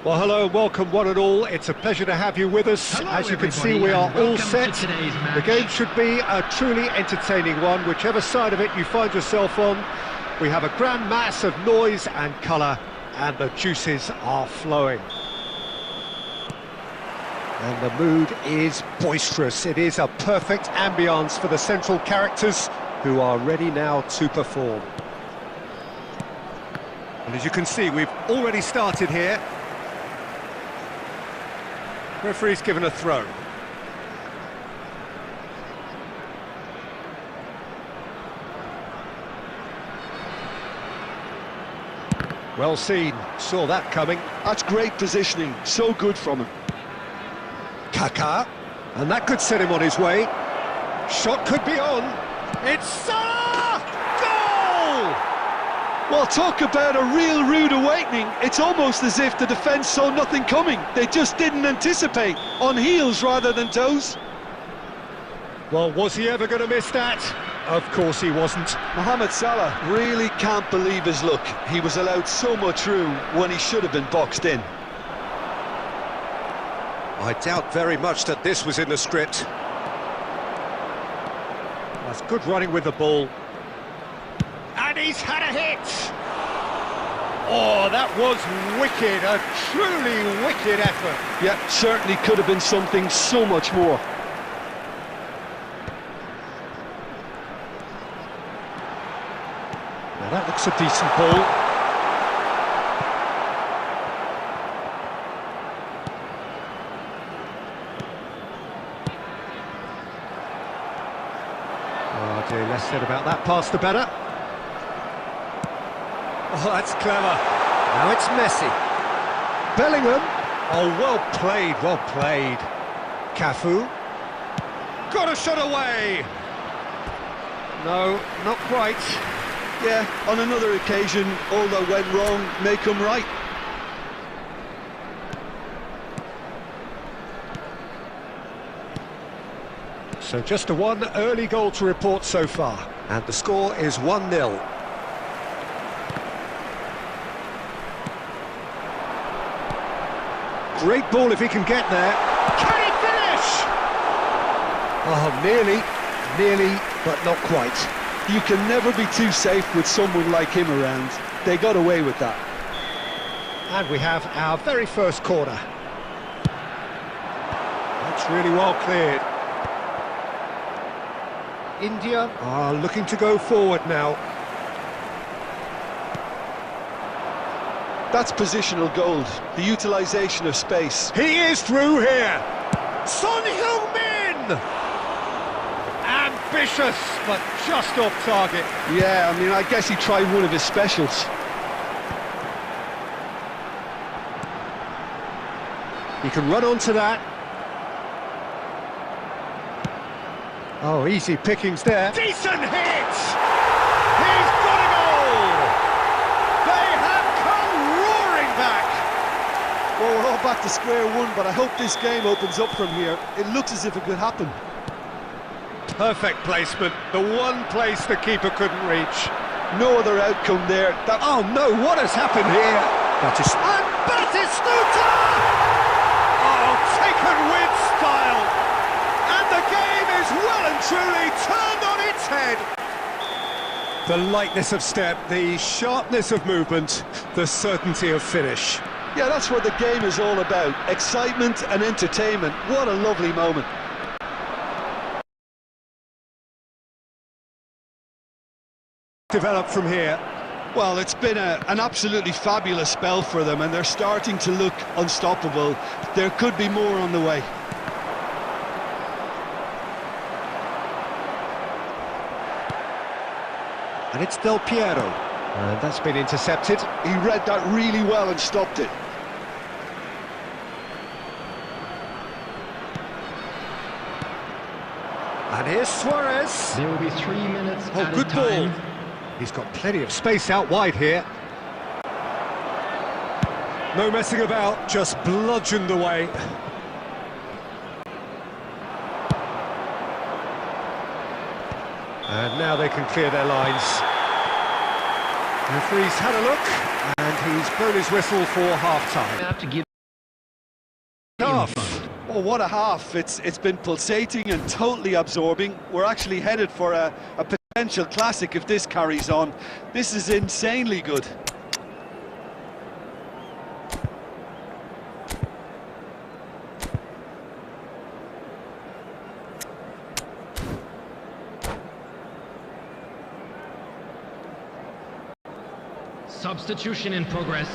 Well, hello and welcome one and all. It's a pleasure to have you with us. Hello, as you can see, everybody, we are and all welcome set. to today's match. The game should be a truly entertaining one, whichever side of it you find yourself on. We have a grand mass of noise and colour, and the juices are flowing. And the mood is boisterous. It is a perfect ambience for the central characters who are ready now to perform. And as you can see, we've already started here. Referee's given a throw. Well seen, saw that coming. That's great positioning, so good from him. Kaká, and that could set him on his way. Shot could be on. It's Salah! Goal! Well, talk about a real rude awakening. It's almost as if the defence saw nothing coming. They just didn't anticipate, on heels rather than toes. Well, was he ever going to miss that? Of course he wasn't. Mohamed Salah really can't believe his luck. He was allowed so much room when he should have been boxed in. I doubt very much that this was in the script. That's good running with the ball. And he's had a hit! Oh, that was wicked, a truly wicked effort. Yeah, certainly could have been something so much more. Now that looks a decent ball. Oh dear, less said about that pass the better. Oh, that's clever. Now it's Messi. Bellingham. Oh, well played, well played. Cafu. Got a shot away. No, not quite. Yeah, on another occasion, all that went wrong may come right. So just a one early goal to report so far. And the score is 1-0. Great ball if he can get there. Can he finish? Oh, nearly, but not quite. You can never be too safe with someone like him around. They got away with that. And we have our very first corner. That's really well cleared. India are looking to go forward now. That's positional gold, the utilisation of space. He is through here. Son Heung-min! Ambitious, but just off target. Yeah, I mean, I guess he tried one of his specials. He can run onto that. Oh, easy pickings there. Decent hit! He's got a goal! They have come roaring back! Well, we're all back to square one, but I hope this game opens up from here. It looks as if it could happen. Perfect placement, the one place the keeper couldn't reach. No other outcome there. Oh no, what has happened here? And Batistuta! Oh, taken with style! And the game is well and truly turned on its head! The lightness of step, the sharpness of movement, the certainty of finish. Yeah, that's what the game is all about. Excitement and entertainment. What a lovely moment. Develop from here. Well, it's been an absolutely fabulous spell for them, and they're starting to look unstoppable. There could be more on the way. And it's Del Piero. And that's been intercepted. He read that really well and stopped it. And here's Suarez. There will be 3 minutes Oh, added good time. ball. He's got plenty of space out wide here. No messing about, just bludgeoned away. And now they can clear their lines. The referee's had a look, and he's blown his whistle for half-time. Have to give Half. Oh, what a half. It's been pulsating and totally absorbing. We're actually headed for a potential classic if this carries on. This is insanely good. substitution in progress.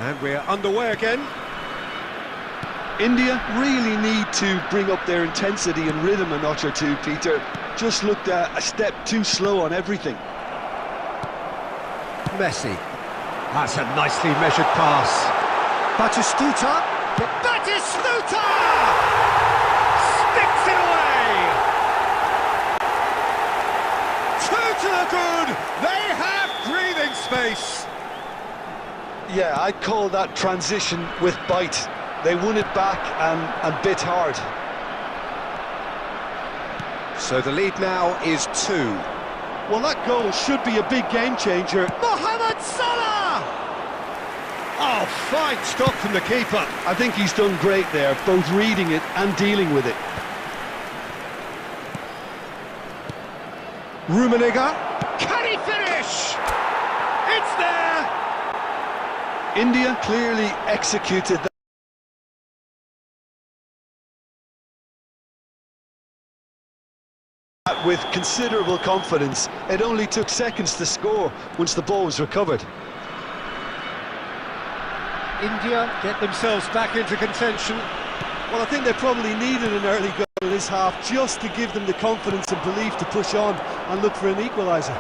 And we're underway again. India really need to bring up their intensity and rhythm a notch or two, Peter. Just looked a step too slow on everything. Messi. That's a nicely measured pass. Batistuta. Batistuta! Sticks it away! Two to the good! They have breathing space! Yeah, I'd call that transition with bite. They won it back and bit hard. So the lead now is 2. Well, that goal should be a big game changer. Mohamed Salah! Oh, fine stop from the keeper. I think he's done great there, both reading it and dealing with it. Rummenigge. Can he finish? It's there! India clearly executed that with considerable confidence. It only took seconds to score once the ball was recovered. India get themselves back into contention. Well, I think they probably needed an early goal in this half just to give them the confidence and belief to push on and look for an equaliser.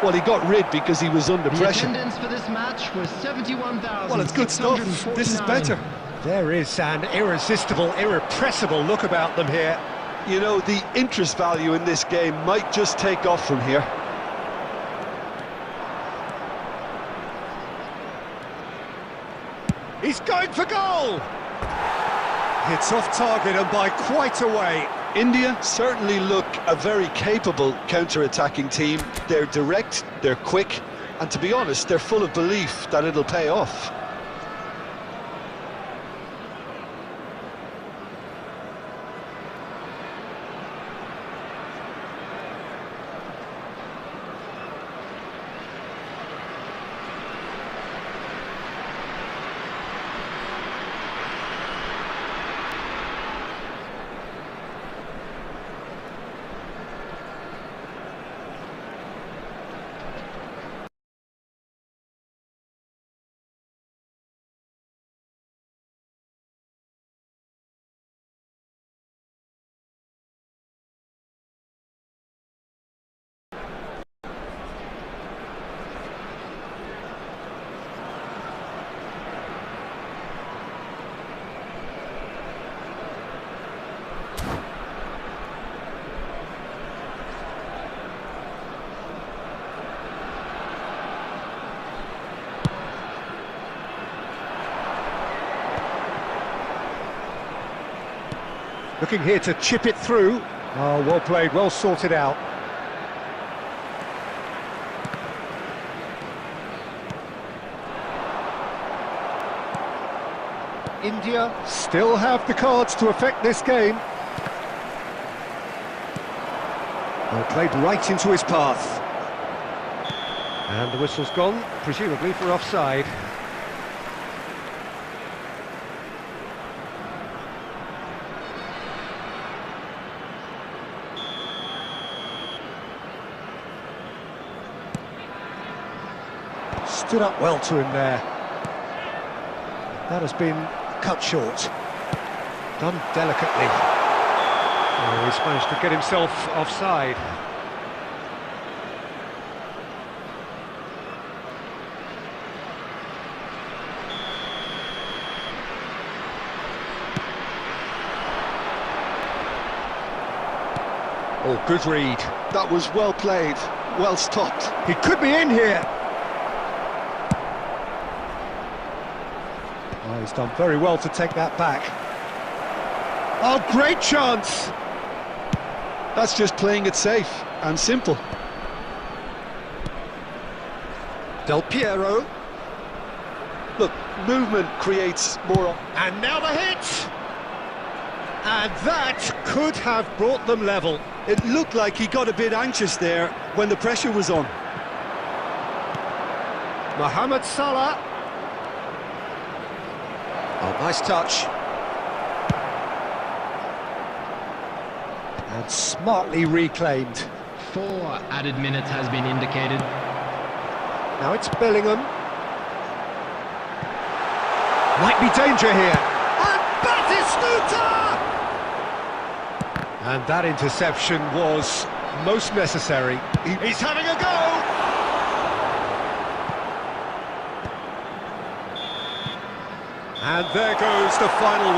Well, he got rid because he was under The pressure. attendance for this match was 71,649. Well, it's good stuff. This is better. There is an irresistible, irrepressible look about them here. You know, the interest value in this game might just take off from here. He's going for goal! It's off target and by quite a way. India certainly look a very capable counter-attacking team. They're direct, they're quick, and to be honest, they're full of belief that it'll pay off. Looking here to chip it through. Oh, well played, well sorted out. India still have the cards to affect this game. Well played right into his path. And the whistle's gone, presumably for offside. Stood up well to him there. That has been cut short. Done delicately. Oh, he's managed to get himself offside. Oh, good read. That was well played, well stopped. He could be in here. Oh, he's done very well to take that back. Oh, great chance! That's just playing it safe and simple. Del Piero. Look, movement creates more... And now the hit! And that could have brought them level. It looked like he got a bit anxious there when the pressure was on. Mohamed Salah. Oh, nice touch. And smartly reclaimed. 4 added minutes has been indicated. Now it's Bellingham. Might be danger here. And Batistuta! And that interception was most necessary. He's having a go! And there goes the final whistle.